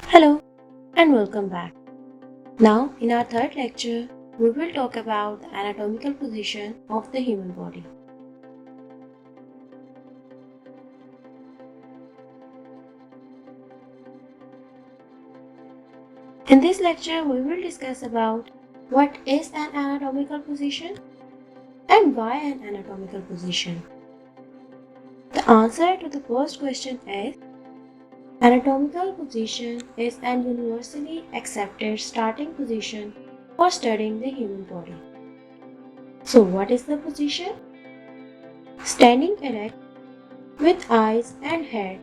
Hello and welcome back. Now, in our third lecture, we will talk about the anatomical position of the human body. In this lecture, we will discuss about what is an anatomical position and why an anatomical position. The answer to the first question is anatomical position is an universally accepted starting position for studying the human body. So what is the position? Standing erect with eyes and head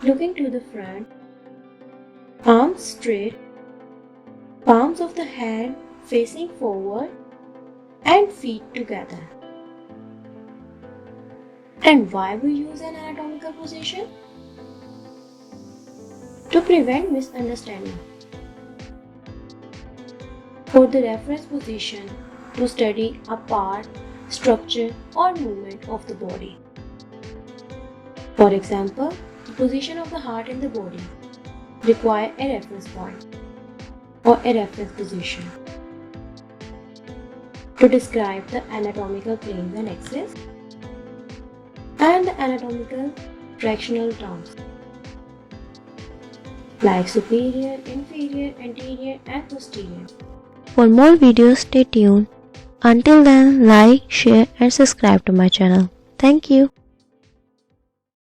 looking to the front, arms straight, palms of the hand facing forward and feet together. And why we use an anatomical position? To prevent misunderstanding. For the reference position to study a part, structure or movement of the body. For example, the position of the heart in the body require a reference point or a reference position. To describe the anatomical planes and axes and the anatomical fractional terms like superior, inferior, anterior and posterior. For more videos, stay tuned. Until then, like, share and subscribe to my channel. Thank you.